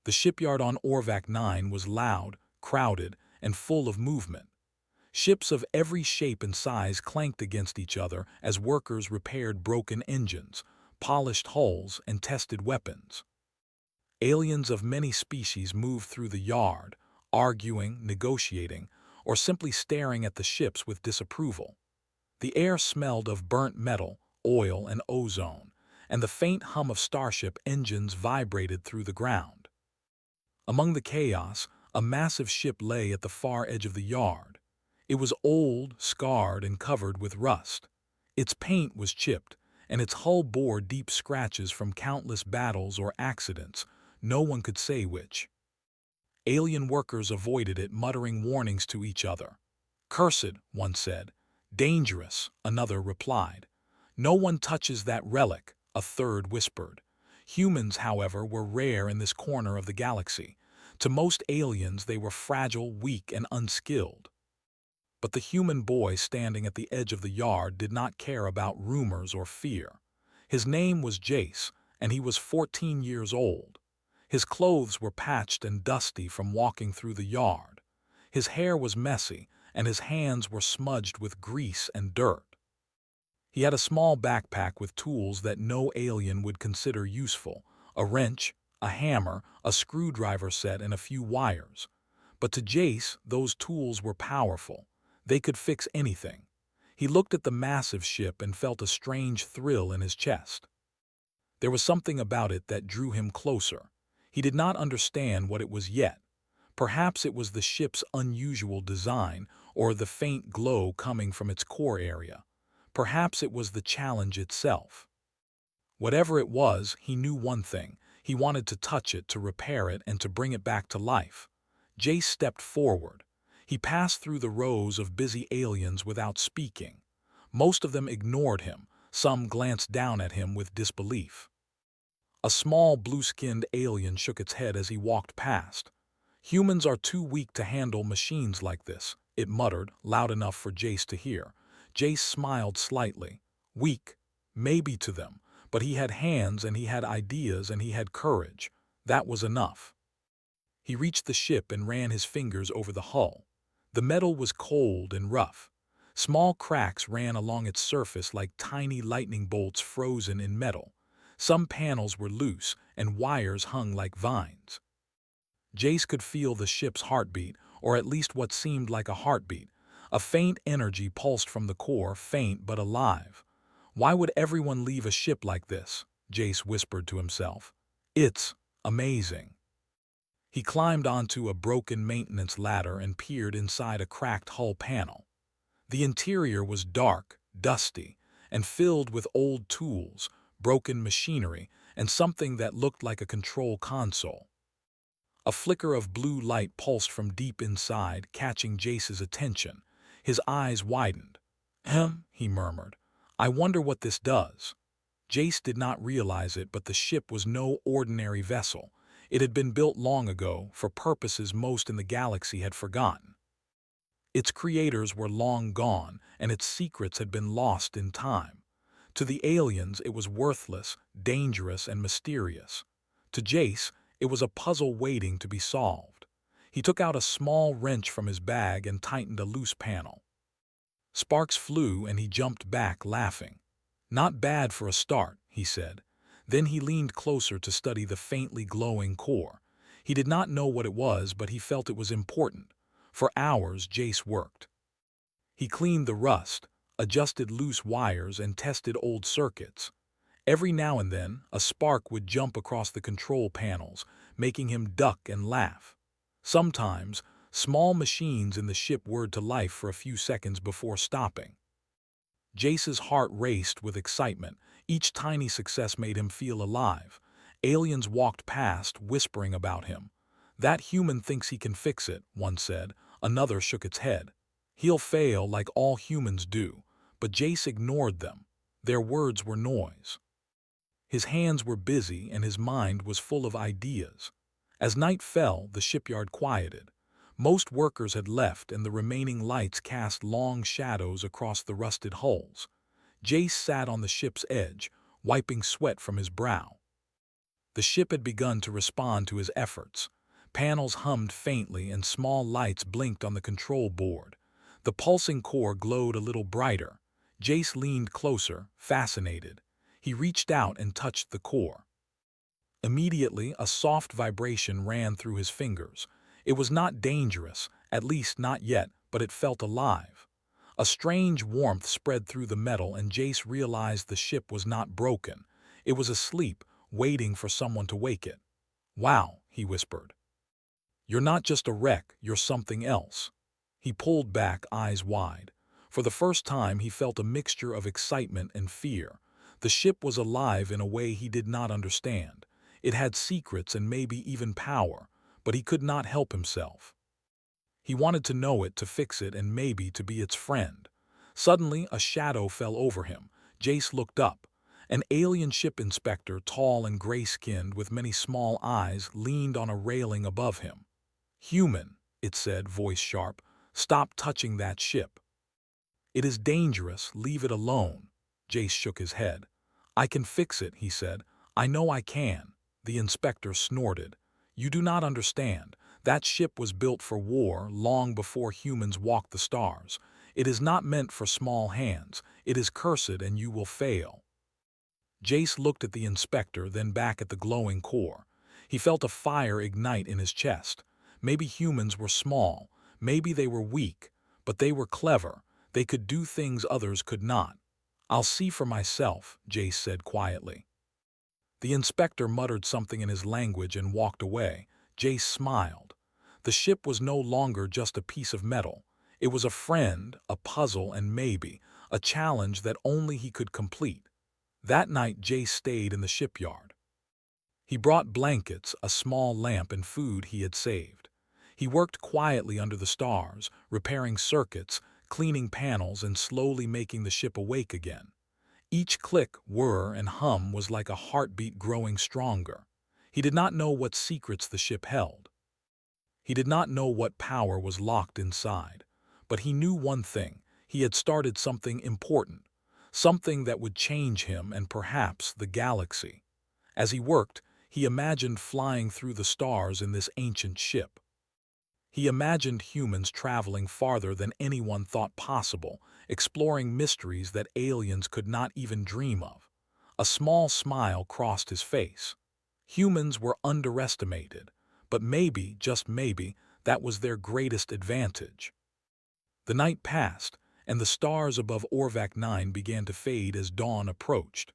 The shipyard on Orvac 9 was loud, crowded, and full of movement. Ships of every shape and size clanked against each other as workers repaired broken engines, polished hulls, and tested weapons. Aliens of many species moved through the yard, arguing, negotiating, or simply staring at the ships with disapproval. The air smelled of burnt metal, oil, and ozone, and the faint hum of starship engines vibrated through the ground. Among the chaos, a massive ship lay at the far edge of the yard. It was old, scarred, and covered with rust. Its paint was chipped, and its hull bore deep scratches from countless battles or accidents, no one could say which. Alien workers avoided it, muttering warnings to each other. "Cursed," one said. "Dangerous," another replied. "No one touches that relic," a third whispered. Humans, however, were rare in this corner of the galaxy. To most aliens, they were fragile, weak, and unskilled. But the human boy standing at the edge of the yard did not care about rumors or fear. His name was Jace, and he was 14 years old. His clothes were patched and dusty from walking through the yard. His hair was messy, and his hands were smudged with grease and dirt. He had a small backpack with tools that no alien would consider useful: a wrench, a hammer, a screwdriver set, and a few wires. But to Jace, those tools were powerful. They could fix anything. He looked at the massive ship and felt a strange thrill in his chest. There was something about it that drew him closer. He did not understand what it was yet. Perhaps it was the ship's unusual design, or the faint glow coming from its core area. Perhaps it was the challenge itself. Whatever it was, he knew one thing: he wanted to touch it, to repair it, and to bring it back to life. Jace stepped forward. He passed through the rows of busy aliens without speaking. Most of them ignored him. Some glanced down at him with disbelief. A small, blue-skinned alien shook its head as he walked past. "Humans are too weak to handle machines like this," it muttered, loud enough for Jace to hear. Jace smiled slightly. Weak, maybe to them, but he had hands, and he had ideas, and he had courage. That was enough. He reached the ship and ran his fingers over the hull. The metal was cold and rough. Small cracks ran along its surface like tiny lightning bolts frozen in metal. Some panels were loose, and wires hung like vines. Jace could feel the ship's heartbeat, or at least what seemed like a heartbeat. A faint energy pulsed from the core, faint but alive. "Why would everyone leave a ship like this?" Jace whispered to himself. "It's amazing." He climbed onto a broken maintenance ladder and peered inside a cracked hull panel. The interior was dark, dusty, and filled with old tools, broken machinery, and something that looked like a control console. A flicker of blue light pulsed from deep inside, catching Jace's attention. His eyes widened. He murmured. "I wonder what this does." Jace did not realize it, but the ship was no ordinary vessel. It had been built long ago, for purposes most in the galaxy had forgotten. Its creators were long gone, and its secrets had been lost in time. To the aliens, it was worthless, dangerous, and mysterious. To Jace, it was a puzzle waiting to be solved. He took out a small wrench from his bag and tightened a loose panel. Sparks flew, and he jumped back, laughing. "Not bad for a start," he said. Then he leaned closer to study the faintly glowing core. He did not know what it was, but he felt it was important. For hours, Jace worked. He cleaned the rust, adjusted loose wires, and tested old circuits. Every now and then, a spark would jump across the control panels, making him duck and laugh. Sometimes, small machines in the ship whirred to life for a few seconds before stopping. Jace's heart raced with excitement. Each tiny success made him feel alive. Aliens walked past, whispering about him. "That human thinks he can fix it," one said. Another shook its head. "He'll fail like all humans do." But Jace ignored them. Their words were noise. His hands were busy, and his mind was full of ideas. As night fell, the shipyard quieted. Most workers had left, and the remaining lights cast long shadows across the rusted hulls. Jace sat on the ship's edge, wiping sweat from his brow. The ship had begun to respond to his efforts. Panels hummed faintly and small lights blinked on the control board. The pulsing core glowed a little brighter. Jace leaned closer, fascinated. He reached out and touched the core. Immediately, a soft vibration ran through his fingers. It was not dangerous, at least not yet, but it felt alive. A strange warmth spread through the metal and Jace realized the ship was not broken. It was asleep, waiting for someone to wake it. "Wow," he whispered. "You're not just a wreck, you're something else." He pulled back, eyes wide. For the first time he felt a mixture of excitement and fear. The ship was alive in a way he did not understand. It had secrets and maybe even power, but he could not help himself. He wanted to know it, to fix it, and maybe to be its friend. Suddenly, a shadow fell over him. Jace looked up. An alien ship inspector, tall and gray-skinned with many small eyes, leaned on a railing above him. "Human," it said, voice sharp, "stop touching that ship." "It is dangerous, leave it alone." Jace shook his head. "I can fix it," he said. "I know I can." The inspector snorted. "You do not understand. That ship was built for war long before humans walked the stars. It is not meant for small hands. It is cursed and you will fail." Jace looked at the inspector, then back at the glowing core. He felt a fire ignite in his chest. Maybe humans were small, maybe they were weak, but they were clever. They could do things others could not. "I'll see for myself," Jace said quietly. The inspector muttered something in his language and walked away. Jace smiled. The ship was no longer just a piece of metal. It was a friend, a puzzle, and maybe a challenge that only he could complete. That night Jace stayed in the shipyard. He brought blankets, a small lamp, and food he had saved. He worked quietly under the stars, repairing circuits, cleaning panels, and slowly making the ship awake again. Each click, whir, and hum was like a heartbeat growing stronger. He did not know what secrets the ship held. He did not know what power was locked inside. But he knew one thing: he had started something important, something that would change him and perhaps the galaxy. As he worked, he imagined flying through the stars in this ancient ship. He imagined humans traveling farther than anyone thought possible, exploring mysteries that aliens could not even dream of. A small smile crossed his face. Humans were underestimated, but maybe, just maybe, that was their greatest advantage. The night passed, and the stars above Orvac 9 began to fade as dawn approached.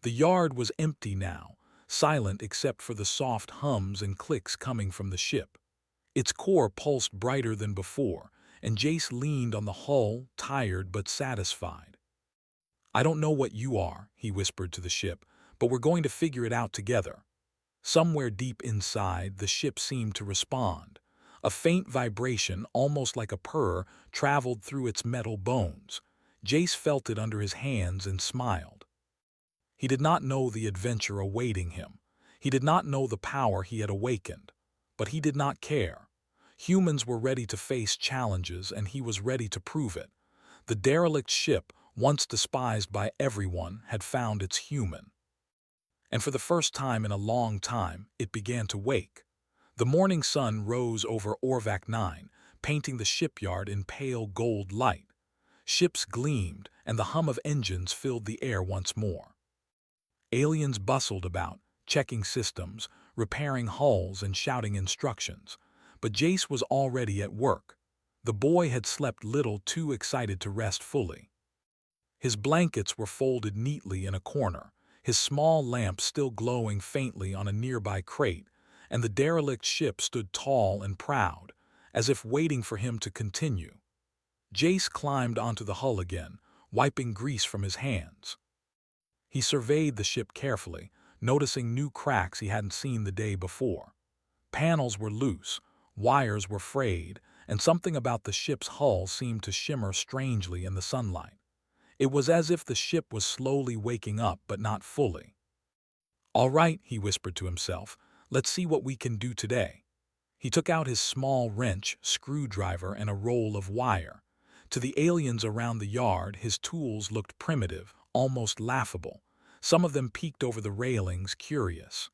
The yard was empty now, silent except for the soft hums and clicks coming from the ship. Its core pulsed brighter than before, and Jace leaned on the hull, tired but satisfied. "I don't know what you are," he whispered to the ship, "but we're going to figure it out together." Somewhere deep inside, the ship seemed to respond. A faint vibration, almost like a purr, traveled through its metal bones. Jace felt it under his hands and smiled. He did not know the adventure awaiting him. He did not know the power he had awakened. But he did not care. Humans were ready to face challenges, and he was ready to prove it. The derelict ship, once despised by everyone, had found its human. And for the first time in a long time, it began to wake. The morning sun rose over Orvac 9, painting the shipyard in pale gold light. Ships gleamed, and the hum of engines filled the air once more. Aliens bustled about, checking systems, repairing hulls, and shouting instructions. But Jace was already at work. The boy had slept little, too excited to rest fully. His blankets were folded neatly in a corner, his small lamp still glowing faintly on a nearby crate, and the derelict ship stood tall and proud, as if waiting for him to continue. Jace climbed onto the hull again, wiping grease from his hands. He surveyed the ship carefully, noticing new cracks he hadn't seen the day before. Panels were loose, wires were frayed, and something about the ship's hull seemed to shimmer strangely in the sunlight. It was as if the ship was slowly waking up, but not fully. "All right," he whispered to himself, "let's see what we can do today." He took out his small wrench, screwdriver, and a roll of wire. To the aliens around the yard, his tools looked primitive, almost laughable. Some of them peeked over the railings, curious.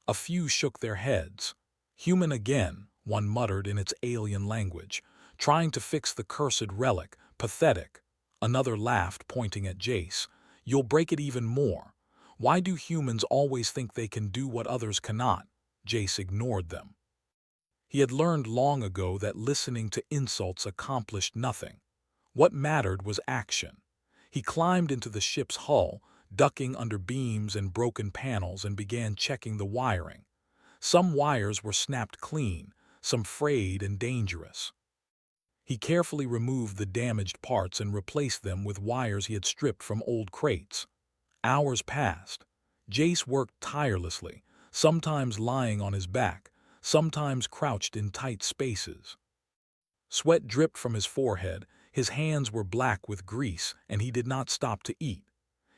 A few shook their heads. "Human again," one muttered in its alien language. "Trying to fix the cursed relic. Pathetic." Another laughed, pointing at Jace. "You'll break it even more. Why do humans always think they can do what others cannot?" Jace ignored them. He had learned long ago that listening to insults accomplished nothing. What mattered was action. He climbed into the ship's hull, ducking under beams and broken panels, and began checking the wiring. Some wires were snapped clean, some frayed and dangerous. He carefully removed the damaged parts and replaced them with wires he had stripped from old crates. Hours passed. Jace worked tirelessly, sometimes lying on his back, sometimes crouched in tight spaces. Sweat dripped from his forehead, his hands were black with grease, and he did not stop to eat.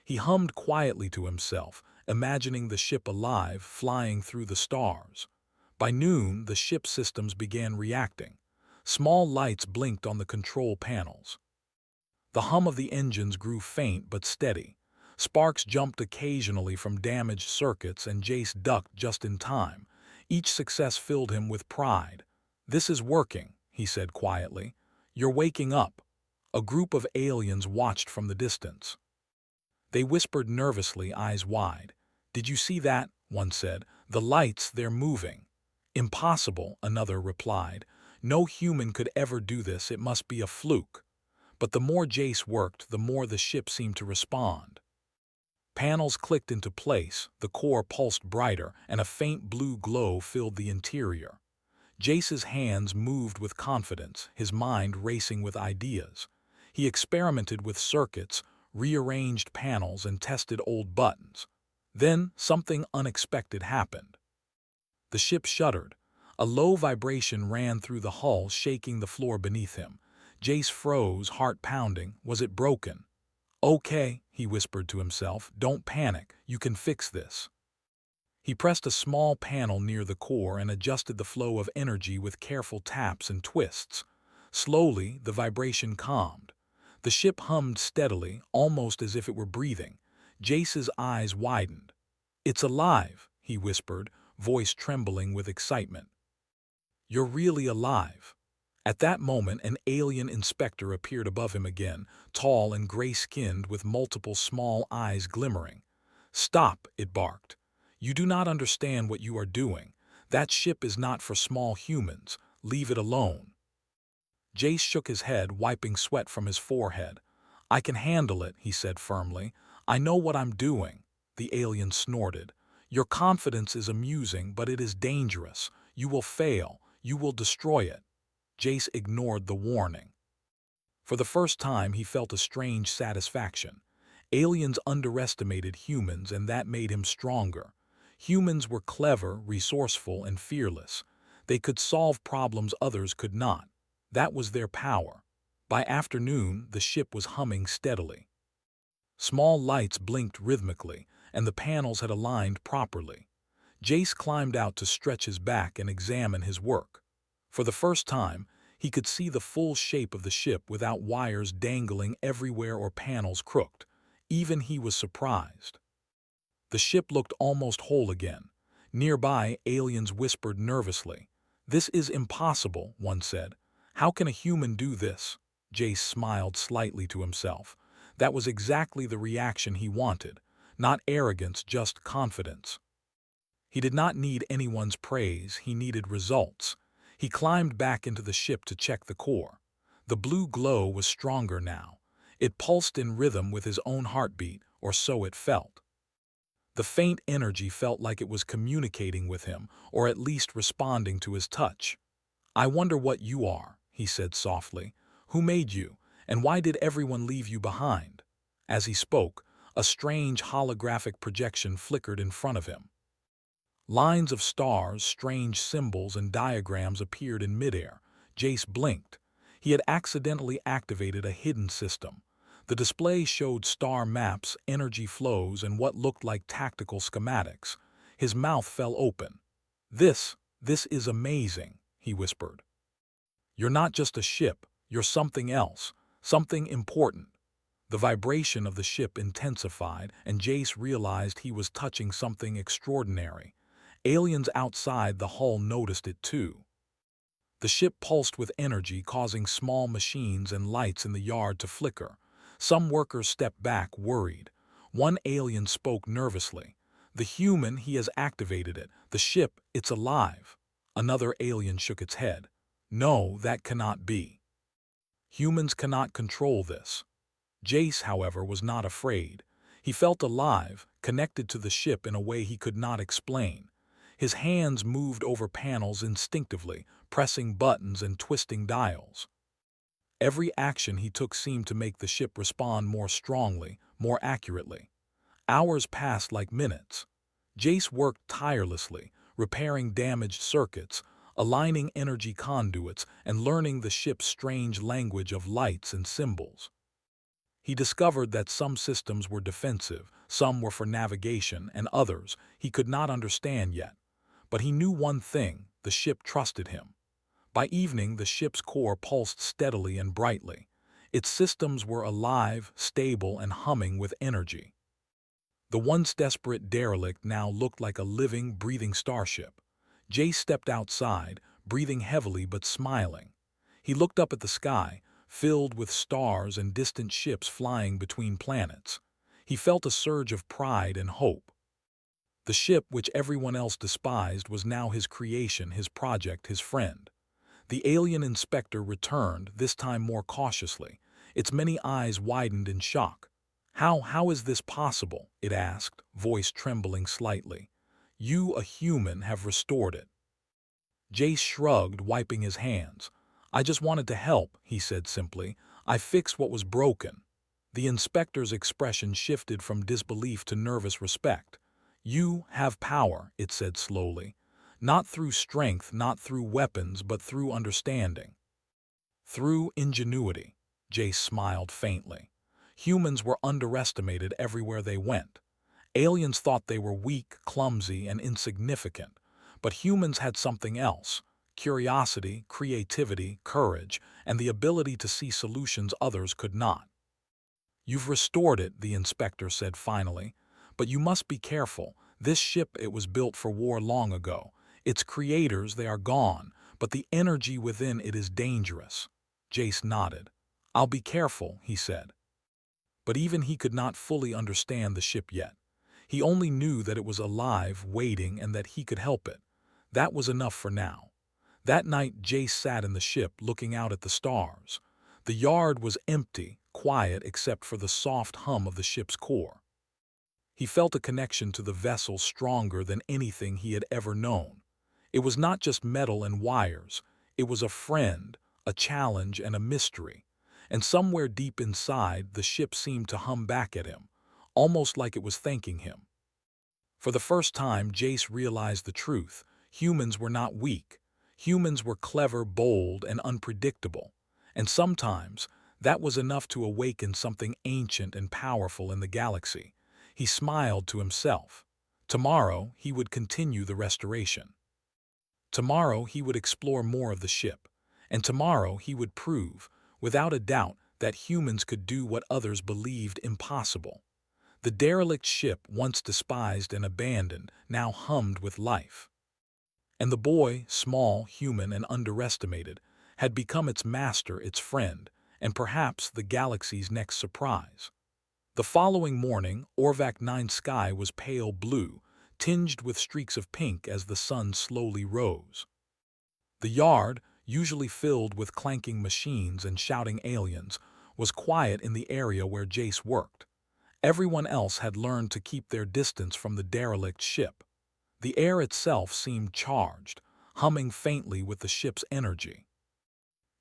He hummed quietly to himself, imagining the ship alive, flying through the stars. By noon, the ship's systems began reacting. Small lights blinked on the control panels. The hum of the engines grew faint but steady. Sparks jumped occasionally from damaged circuits, and Jace ducked just in time. Each success filled him with pride. "This is working," he said quietly. "You're waking up." A group of aliens watched from the distance. They whispered nervously, eyes wide. "Did you see that?" one said. "The lights, they're moving." "Impossible," another replied. "No human could ever do this, it must be a fluke." But the more Jace worked, the more the ship seemed to respond. Panels clicked into place, the core pulsed brighter, and a faint blue glow filled the interior. Jace's hands moved with confidence, his mind racing with ideas. He experimented with circuits, rearranged panels, and tested old buttons. Then something unexpected happened. The ship shuddered. A low vibration ran through the hull, shaking the floor beneath him. Jace froze, heart pounding. Was it broken? "Okay," he whispered to himself. "Don't panic. You can fix this." He pressed a small panel near the core and adjusted the flow of energy with careful taps and twists. Slowly, the vibration calmed. The ship hummed steadily, almost as if it were breathing. Jace's eyes widened. "It's alive," he whispered, voice trembling with excitement. "You're really alive." At that moment, an alien inspector appeared above him again, tall and gray-skinned with multiple small eyes glimmering. "Stop," it barked. "You do not understand what you are doing. That ship is not for small humans. Leave it alone." Jace shook his head, wiping sweat from his forehead. "I can handle it," he said firmly. "I know what I'm doing." The alien snorted. "Your confidence is amusing, but it is dangerous. You will fail. You will destroy it." Jace ignored the warning. For the first time, he felt a strange satisfaction. Aliens underestimated humans, and that made him stronger. Humans were clever, resourceful, and fearless. They could solve problems others could not. That was their power. By afternoon, the ship was humming steadily. Small lights blinked rhythmically, and the panels had aligned properly. Jace climbed out to stretch his back and examine his work. For the first time, he could see the full shape of the ship without wires dangling everywhere or panels crooked. Even he was surprised. The ship looked almost whole again. Nearby, aliens whispered nervously. "This is impossible," one said. "How can a human do this?" Jace smiled slightly to himself. That was exactly the reaction he wanted. Not arrogance, just confidence. He did not need anyone's praise, he needed results. He climbed back into the ship to check the core. The blue glow was stronger now. It pulsed in rhythm with his own heartbeat, or so it felt. The faint energy felt like it was communicating with him, or at least responding to his touch. "I wonder what you are," he said softly. "Who made you, and why did everyone leave you behind?" As he spoke, a strange holographic projection flickered in front of him. Lines of stars, strange symbols, and diagrams appeared in midair. Jace blinked. He had accidentally activated a hidden system. The display showed star maps, energy flows, and what looked like tactical schematics. His mouth fell open. This is amazing," he whispered. "You're not just a ship, you're something else, something important." The vibration of the ship intensified, and Jace realized he was touching something extraordinary. Aliens outside the hull noticed it too. The ship pulsed with energy, causing small machines and lights in the yard to flicker. Some workers stepped back, worried. One alien spoke nervously. "The human, he has activated it. The ship, it's alive." Another alien shook its head. "No, that cannot be. Humans cannot control this." Jace, however, was not afraid. He felt alive, connected to the ship in a way he could not explain. His hands moved over panels instinctively, pressing buttons and twisting dials. Every action he took seemed to make the ship respond more strongly, more accurately. Hours passed like minutes. Jace worked tirelessly, repairing damaged circuits, aligning energy conduits, and learning the ship's strange language of lights and symbols. He discovered that some systems were defensive, some were for navigation, and others he could not understand yet. But he knew one thing: the ship trusted him. By evening, the ship's core pulsed steadily and brightly. Its systems were alive, stable, and humming with energy. The once desperate derelict now looked like a living, breathing starship. Jay stepped outside, breathing heavily but smiling. He looked up at the sky, filled with stars and distant ships flying between planets. He felt a surge of pride and hope. The ship, which everyone else despised, was now his creation, his project, his friend. The alien inspector returned, this time more cautiously. Its many eyes widened in shock. How is this possible?" it asked, voice trembling slightly. "You, a human, have restored it." Jace shrugged, wiping his hands. "I just wanted to help," he said simply. "I fixed what was broken." The inspector's expression shifted from disbelief to nervous respect. "You have power," it said slowly. "Not through strength, not through weapons, but through understanding. Through ingenuity." Jace smiled faintly. Humans were underestimated everywhere they went. Aliens thought they were weak, clumsy, and insignificant. But humans had something else: curiosity, creativity, courage, and the ability to see solutions others could not. "You've restored it," the inspector said finally. "But you must be careful. This ship, it was built for war long ago. Its creators, they are gone, but the energy within it is dangerous." Jace nodded. "I'll be careful," he said. But even he could not fully understand the ship yet. He only knew that it was alive, waiting, and that he could help it. That was enough for now. That night, Jace sat in the ship, looking out at the stars. The yard was empty, quiet except for the soft hum of the ship's core. He felt a connection to the vessel stronger than anything he had ever known. It was not just metal and wires. It was a friend, a challenge, and a mystery. And somewhere deep inside, the ship seemed to hum back at him, almost like it was thanking him. For the first time, Jace realized the truth. Humans were not weak. Humans were clever, bold, and unpredictable. And sometimes, that was enough to awaken something ancient and powerful in the galaxy. He smiled to himself. Tomorrow, he would continue the restoration. Tomorrow, he would explore more of the ship. And tomorrow, he would prove, without a doubt, that humans could do what others believed impossible. The derelict ship, once despised and abandoned, now hummed with life. And the boy, small, human, and underestimated, had become its master, its friend, and perhaps the galaxy's next surprise. The following morning, Orvac 9's sky was pale blue, tinged with streaks of pink as the sun slowly rose. The yard, usually filled with clanking machines and shouting aliens, was quiet in the area where Jace worked. Everyone else had learned to keep their distance from the derelict ship. The air itself seemed charged, humming faintly with the ship's energy.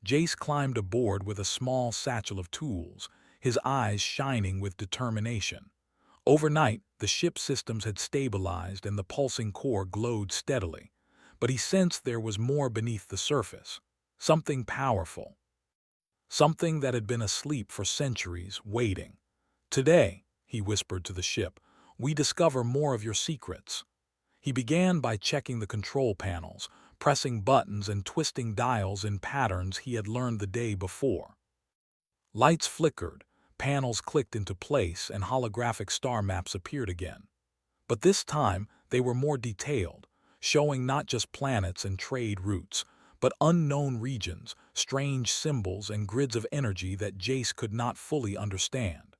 Jace climbed aboard with a small satchel of tools, his eyes shining with determination. Overnight, the ship's systems had stabilized and the pulsing core glowed steadily. But he sensed there was more beneath the surface, something powerful, something that had been asleep for centuries, waiting. "Today," he whispered to the ship, "we discover more of your secrets." He began by checking the control panels, pressing buttons and twisting dials in patterns he had learned the day before. Lights flickered, panels clicked into place, and holographic star maps appeared again. But this time, they were more detailed, showing not just planets and trade routes, but unknown regions, strange symbols and grids of energy that Jace could not fully understand.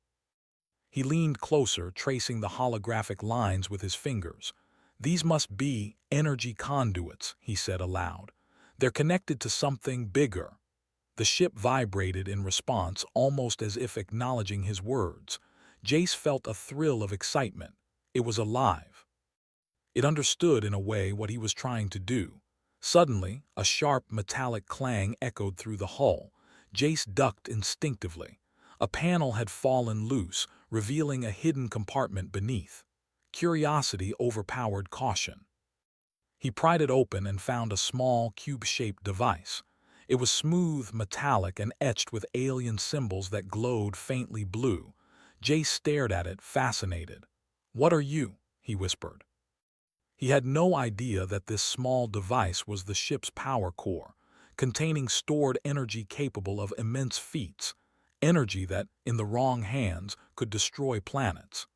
He leaned closer, tracing the holographic lines with his fingers. "These must be energy conduits," he said aloud. "They're connected to something bigger." The ship vibrated in response, almost as if acknowledging his words. Jace felt a thrill of excitement. It was alive. It understood in a way what he was trying to do. Suddenly, a sharp metallic clang echoed through the hull. Jace ducked instinctively. A panel had fallen loose, revealing a hidden compartment beneath. Curiosity overpowered caution. He pried it open and found a small, cube-shaped device. It was smooth, metallic, and etched with alien symbols that glowed faintly blue. Jace stared at it, fascinated. "What are you?" he whispered. He had no idea that this small device was the ship's power core, containing stored energy capable of immense feats, energy that, in the wrong hands, could destroy planets.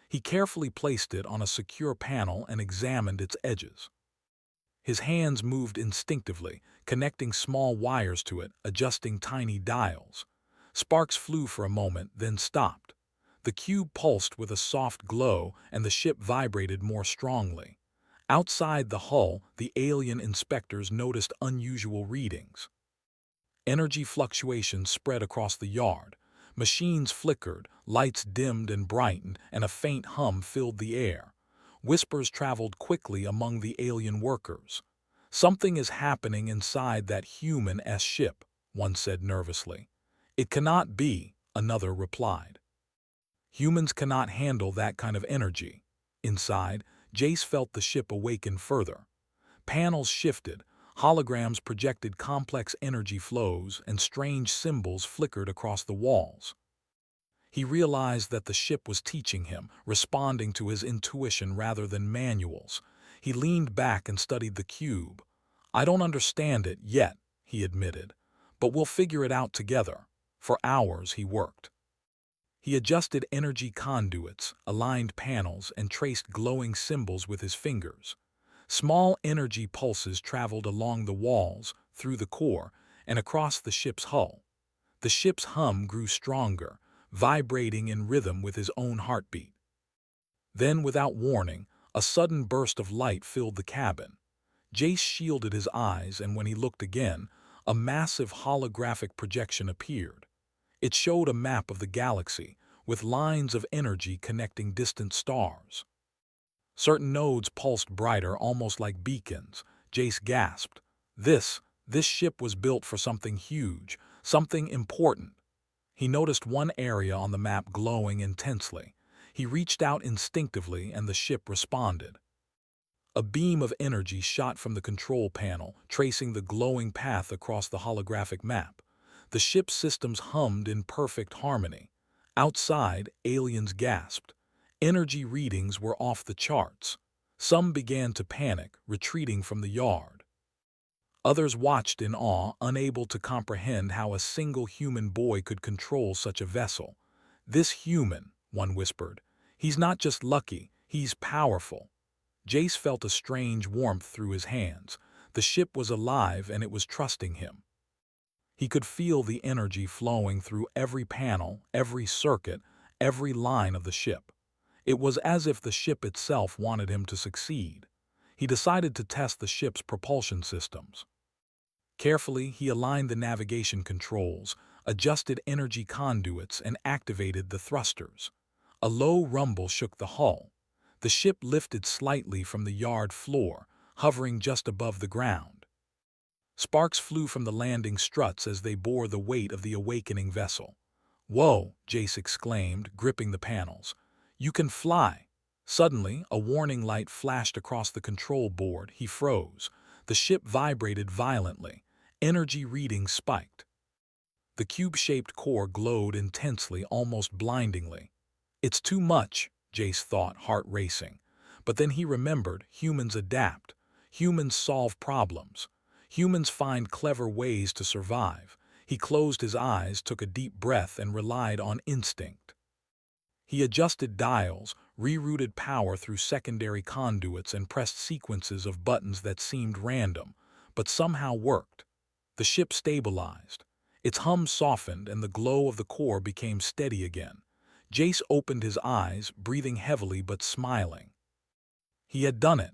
He carefully placed it on a secure panel and examined its edges. His hands moved instinctively, connecting small wires to it, adjusting tiny dials. Sparks flew for a moment, then stopped. The cube pulsed with a soft glow, and the ship vibrated more strongly. Outside the hull, the alien inspectors noticed unusual readings. Energy fluctuations spread across the yard. Machines flickered, lights dimmed and brightened, and a faint hum filled the air. Whispers traveled quickly among the alien workers. "Something is happening inside that human-esque ship," one said nervously. "It cannot be," another replied. "Humans cannot handle that kind of energy." Inside, Jace felt the ship awaken further. Panels shifted, holograms projected complex energy flows, and strange symbols flickered across the walls. He realized that the ship was teaching him, responding to his intuition rather than manuals. He leaned back and studied the cube. "I don't understand it yet," he admitted, "but we'll figure it out together." For hours he worked. He adjusted energy conduits, aligned panels, and traced glowing symbols with his fingers. Small energy pulses traveled along the walls, through the core, and across the ship's hull. The ship's hum grew stronger, vibrating in rhythm with his own heartbeat. Then, without warning, a sudden burst of light filled the cabin. Jace shielded his eyes, and when he looked again, a massive holographic projection appeared. It showed a map of the galaxy, with lines of energy connecting distant stars. Certain nodes pulsed brighter, almost like beacons. Jace gasped. This ship was built for something huge, something important. He noticed one area on the map glowing intensely. He reached out instinctively, and the ship responded. A beam of energy shot from the control panel, tracing the glowing path across the holographic map. The ship's systems hummed in perfect harmony. Outside, aliens gasped. Energy readings were off the charts. Some began to panic, retreating from the yard. Others watched in awe, unable to comprehend how a single human boy could control such a vessel. "This human," one whispered. "He's not just lucky, he's powerful." Jace felt a strange warmth through his hands. The ship was alive, and it was trusting him. He could feel the energy flowing through every panel, every circuit, every line of the ship. It was as if the ship itself wanted him to succeed. He decided to test the ship's propulsion systems. Carefully, he aligned the navigation controls, adjusted energy conduits, and activated the thrusters. A low rumble shook the hull. The ship lifted slightly from the yard floor, hovering just above the ground. Sparks flew from the landing struts as they bore the weight of the awakening vessel. "Whoa!" Jace exclaimed, gripping the panels. "You can fly!" Suddenly, a warning light flashed across the control board. He froze. The ship vibrated violently. Energy readings spiked. The cube-shaped core glowed intensely, almost blindingly. "It's too much," Jace thought, heart racing. But then he remembered, humans adapt. Humans solve problems. Humans find clever ways to survive. He closed his eyes, took a deep breath, and relied on instinct. He adjusted dials, rerouted power through secondary conduits and pressed sequences of buttons that seemed random, but somehow worked. The ship stabilized. Its hum softened and the glow of the core became steady again. Jace opened his eyes, breathing heavily but smiling. He had done it.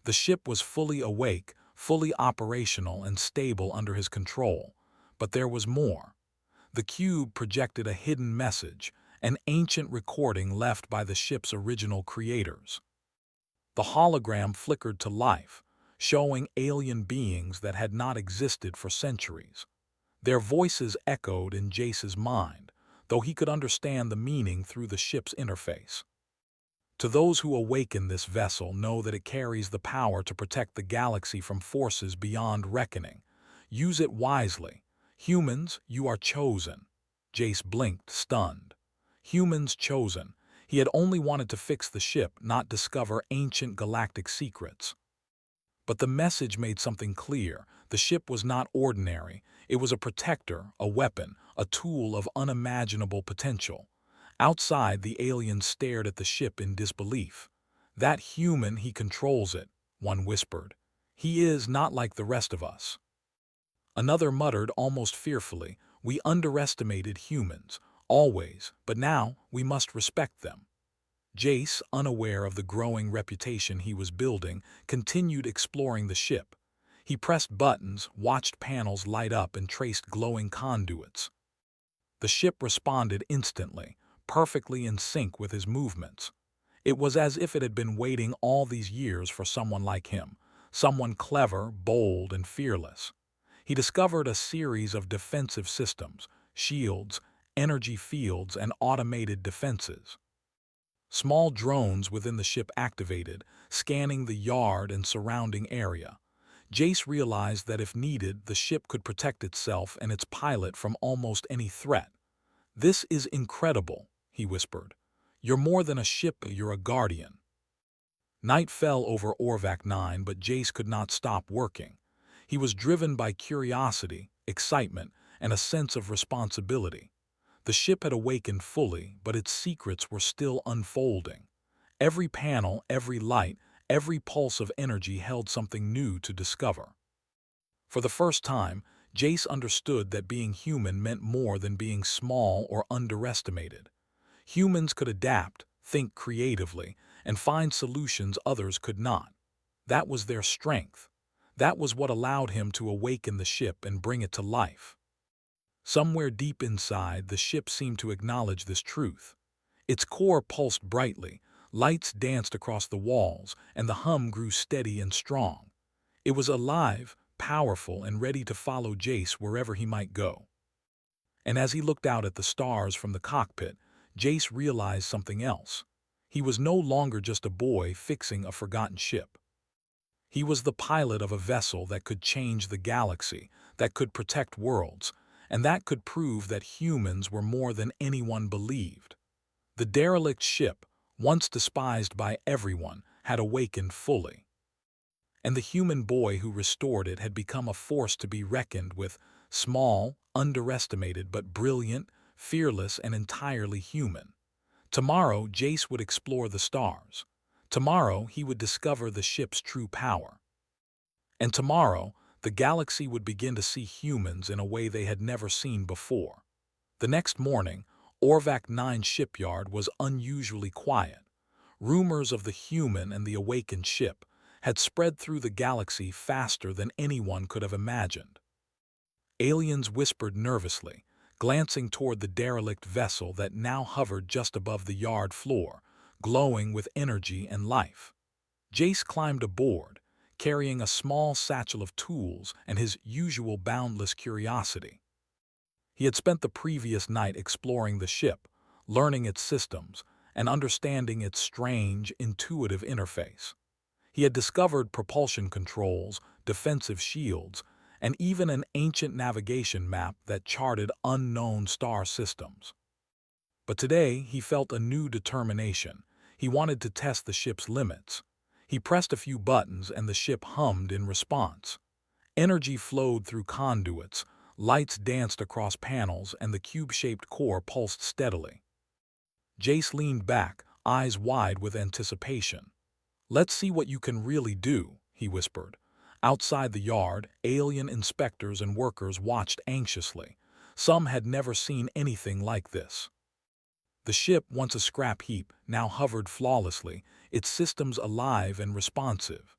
The ship was fully awake, fully operational and stable under his control. But there was more. The cube projected a hidden message, an ancient recording left by the ship's original creators. The hologram flickered to life, showing alien beings that had not existed for centuries. Their voices echoed in Jace's mind, though he could understand the meaning through the ship's interface. To those who awaken this vessel, know that it carries the power to protect the galaxy from forces beyond reckoning. Use it wisely. Humans, you are chosen. Jace blinked, stunned. Humans chosen. He had only wanted to fix the ship, not discover ancient galactic secrets. But the message made something clear. The ship was not ordinary. It was a protector, a weapon, a tool of unimaginable potential. Outside, the aliens stared at the ship in disbelief. "That human, he controls it," one whispered. "He is not like the rest of us." Another muttered almost fearfully, "We underestimated humans, always, but now we must respect them." Jace, unaware of the growing reputation he was building, continued exploring the ship. He pressed buttons, watched panels light up and traced glowing conduits. The ship responded instantly, perfectly in sync with his movements. It was as if it had been waiting all these years for someone like him, someone clever, bold, and fearless. He discovered a series of defensive systems, shields, energy fields, and automated defenses. Small drones within the ship activated, scanning the yard and surrounding area. Jace realized that if needed, the ship could protect itself and its pilot from almost any threat. "This is incredible," he whispered. "You're more than a ship, you're a guardian." Night fell over Orvac 9, but Jace could not stop working. He was driven by curiosity, excitement, and a sense of responsibility. The ship had awakened fully, but its secrets were still unfolding. Every panel, every light, every pulse of energy held something new to discover. For the first time, Jace understood that being human meant more than being small or underestimated. Humans could adapt, think creatively, and find solutions others could not. That was their strength. That was what allowed him to awaken the ship and bring it to life. Somewhere deep inside, the ship seemed to acknowledge this truth. Its core pulsed brightly, lights danced across the walls, and the hum grew steady and strong. It was alive, powerful, and ready to follow Jace wherever he might go. And as he looked out at the stars from the cockpit, Jace realized something else. He was no longer just a boy fixing a forgotten ship. He was the pilot of a vessel that could change the galaxy, that could protect worlds, and that could prove that humans were more than anyone believed. The derelict ship, once despised by everyone, had awakened fully. And the human boy who restored it had become a force to be reckoned with, small, underestimated, but brilliant, fearless, and entirely human. Tomorrow, Jace would explore the stars. Tomorrow, he would discover the ship's true power. And tomorrow, the galaxy would begin to see humans in a way they had never seen before. The next morning, Orvac 9 shipyard was unusually quiet. Rumors of the human and the awakened ship had spread through the galaxy faster than anyone could have imagined. Aliens whispered nervously, glancing toward the derelict vessel that now hovered just above the yard floor, glowing with energy and life. Jace climbed aboard, carrying a small satchel of tools and his usual boundless curiosity. He had spent the previous night exploring the ship, learning its systems, and understanding its strange, intuitive interface. He had discovered propulsion controls, defensive shields, and even an ancient navigation map that charted unknown star systems. But today he felt a new determination. He wanted to test the ship's limits. He pressed a few buttons and the ship hummed in response. Energy flowed through conduits, lights danced across panels, and the cube-shaped core pulsed steadily. Jace leaned back, eyes wide with anticipation. "Let's see what you can really do," he whispered. Outside the yard, alien inspectors and workers watched anxiously. Some had never seen anything like this. The ship, once a scrap heap, now hovered flawlessly, its systems alive and responsive.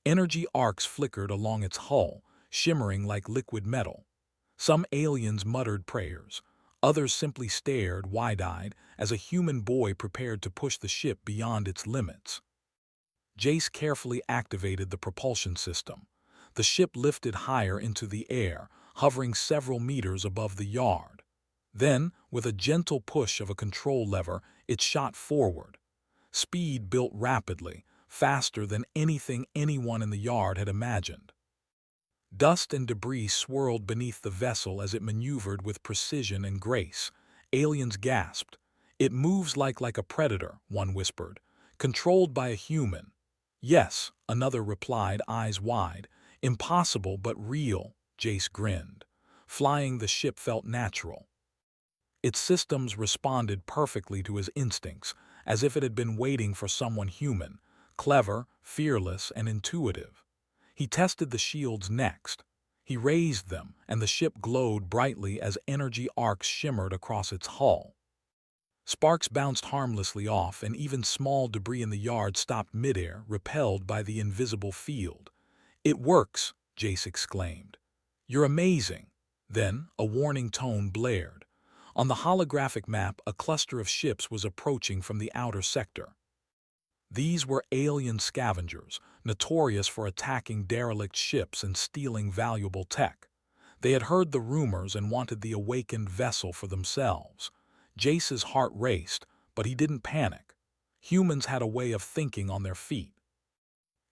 Energy arcs flickered along its hull, shimmering like liquid metal. Some aliens muttered prayers. Others simply stared, wide-eyed, as a human boy prepared to push the ship beyond its limits. Jace carefully activated the propulsion system. The ship lifted higher into the air, hovering several meters above the yard. Then, with a gentle push of a control lever, it shot forward. Speed built rapidly, faster than anything anyone in the yard had imagined. Dust and debris swirled beneath the vessel as it maneuvered with precision and grace. Aliens gasped. "It moves like a predator," one whispered. "Controlled by a human." "Yes," another replied, eyes wide. "Impossible but real," Jace grinned. Flying the ship felt natural. Its systems responded perfectly to his instincts, as if it had been waiting for someone human, clever, fearless, and intuitive. He tested the shields next. He raised them, and the ship glowed brightly as energy arcs shimmered across its hull. Sparks bounced harmlessly off, and even small debris in the yard stopped midair, repelled by the invisible field. "It works!" Jace exclaimed. "You're amazing!" Then a warning tone blared. On the holographic map, a cluster of ships was approaching from the outer sector. These were alien scavengers, notorious for attacking derelict ships and stealing valuable tech. They had heard the rumors and wanted the awakened vessel for themselves. Jace's heart raced, but he didn't panic. Humans had a way of thinking on their feet.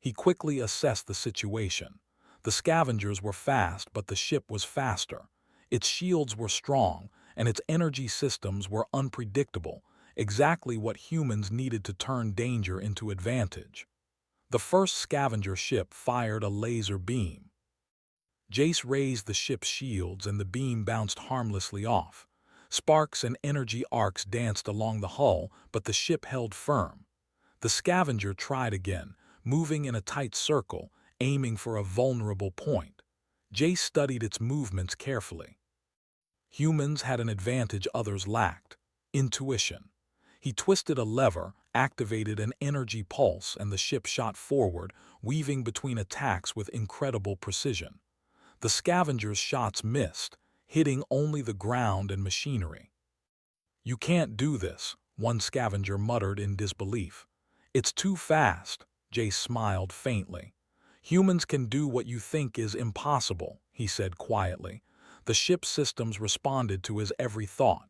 He quickly assessed the situation. The scavengers were fast, but the ship was faster. Its shields were strong, and its energy systems were unpredictable, exactly what humans needed to turn danger into advantage. The first scavenger ship fired a laser beam. Jace raised the ship's shields, and the beam bounced harmlessly off. Sparks and energy arcs danced along the hull, but the ship held firm. The scavenger tried again, moving in a tight circle, aiming for a vulnerable point. Jace studied its movements carefully. Humans had an advantage others lacked: intuition. He twisted a lever, activated an energy pulse, and the ship shot forward, weaving between attacks with incredible precision. The scavenger's shots missed, hitting only the ground and machinery. "You can't do this," one scavenger muttered in disbelief. "It's too fast," Jace smiled faintly. "Humans can do what you think is impossible," he said quietly. The ship's systems responded to his every thought.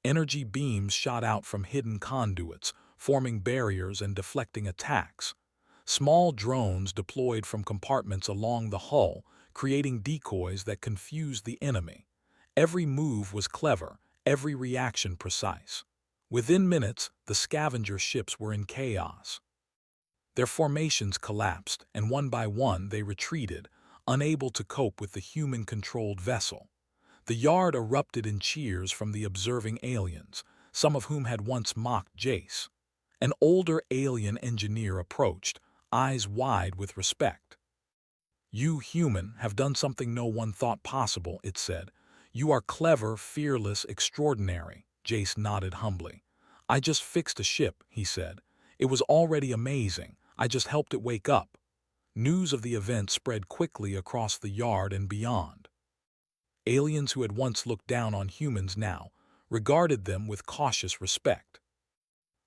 Energy beams shot out from hidden conduits, forming barriers and deflecting attacks. Small drones deployed from compartments along the hull, creating decoys that confused the enemy. Every move was clever, every reaction precise. Within minutes, the scavenger ships were in chaos. Their formations collapsed, and one by one they retreated, unable to cope with the human-controlled vessel. The yard erupted in cheers from the observing aliens, some of whom had once mocked Jace. An older alien engineer approached, eyes wide with respect. "You, human, have done something no one thought possible," it said. "You are clever, fearless, extraordinary." Jace nodded humbly. "I just fixed a ship," he said. "It was already amazing. I just helped it wake up." News of the event spread quickly across the yard and beyond. Aliens who had once looked down on humans now regarded them with cautious respect.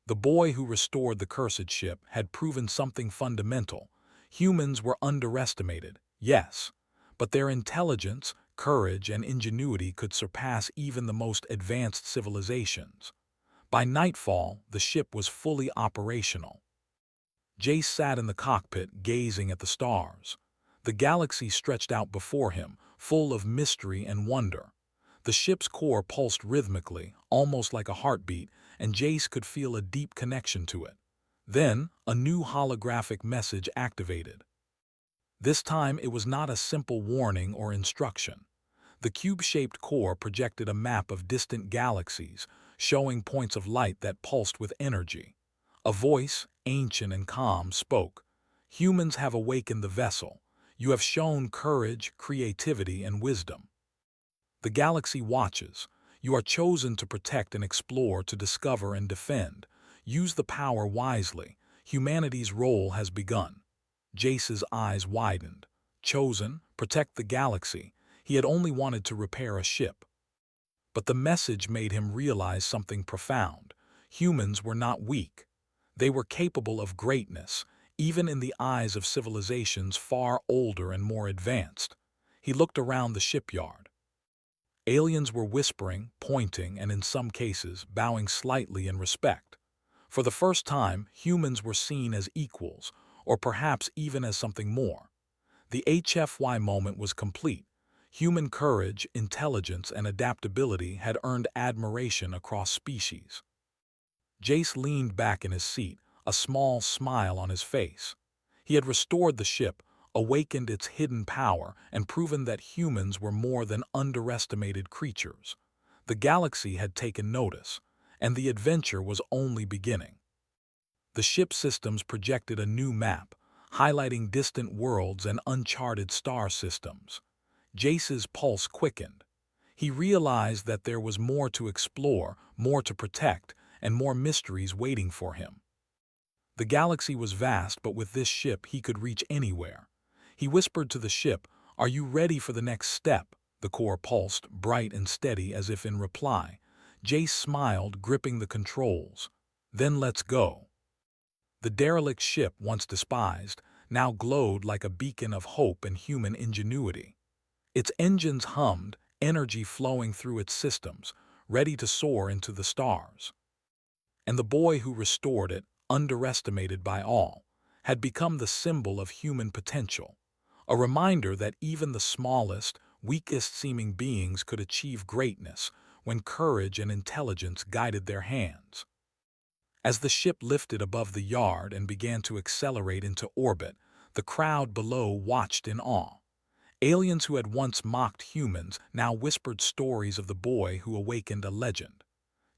The boy who restored the cursed ship had proven something fundamental. Humans were underestimated, yes, but their intelligence, courage, and ingenuity could surpass even the most advanced civilizations. By nightfall, the ship was fully operational. Jace sat in the cockpit, gazing at the stars. The galaxy stretched out before him, full of mystery and wonder. The ship's core pulsed rhythmically, almost like a heartbeat, and Jace could feel a deep connection to it. Then, a new holographic message activated. This time, it was not a simple warning or instruction. The cube-shaped core projected a map of distant galaxies, showing points of light that pulsed with energy. A voice, ancient and calm, spoke. "Humans have awakened the vessel. You have shown courage, creativity, and wisdom. The galaxy watches. You are chosen to protect and explore, to discover and defend. Use the power wisely. Humanity's role has begun." Jace's eyes widened. Chosen, protect the galaxy. He had only wanted to repair a ship. But the message made him realize something profound. Humans were not weak. They were capable of greatness, even in the eyes of civilizations far older and more advanced. He looked around the shipyard. Aliens were whispering, pointing, and in some cases, bowing slightly in respect. For the first time, humans were seen as equals, or perhaps even as something more. The HFY moment was complete. Human courage, intelligence, and adaptability had earned admiration across species. Jace leaned back in his seat, a small smile on his face. He had restored the ship, awakened its hidden power, and proven that humans were more than underestimated creatures. The galaxy had taken notice, and the adventure was only beginning. The ship systems projected a new map, highlighting distant worlds and uncharted star systems. Jace's pulse quickened. He realized that there was more to explore, more to protect, and more mysteries waiting for him. The galaxy was vast, but with this ship he could reach anywhere. He whispered to the ship, "Are you ready for the next step?" The core pulsed, bright and steady, as if in reply. Jace smiled, gripping the controls. "Then let's go." The derelict ship, once despised, now glowed like a beacon of hope and human ingenuity. Its engines hummed, energy flowing through its systems, ready to soar into the stars. And the boy who restored it, underestimated by all, had become the symbol of human potential, a reminder that even the smallest, weakest-seeming beings could achieve greatness when courage and intelligence guided their hands. As the ship lifted above the yard and began to accelerate into orbit, the crowd below watched in awe. Aliens who had once mocked humans now whispered stories of the boy who awakened a legend.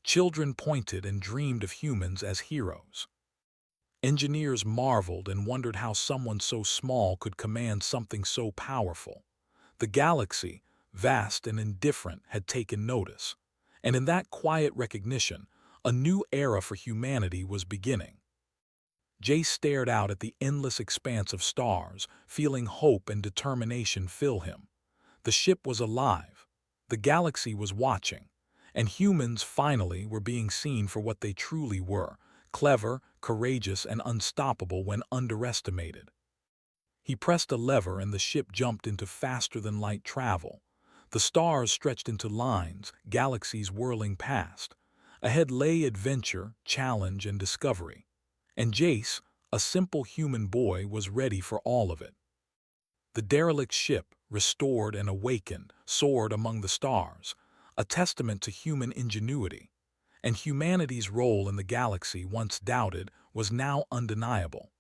Children pointed and dreamed of humans as heroes. Engineers marveled and wondered how someone so small could command something so powerful. The galaxy, vast and indifferent, had taken notice. And in that quiet recognition, a new era for humanity was beginning. Jace stared out at the endless expanse of stars, feeling hope and determination fill him. The ship was alive. The galaxy was watching. And humans, finally, were being seen for what they truly were: clever, courageous, and unstoppable when underestimated. He pressed a lever and the ship jumped into faster-than-light travel. The stars stretched into lines, galaxies whirling past. Ahead lay adventure, challenge, and discovery. And Jace, a simple human boy, was ready for all of it. The derelict ship, restored and awakened, soared among the stars, a testament to human ingenuity. And humanity's role in the galaxy, once doubted, was now undeniable.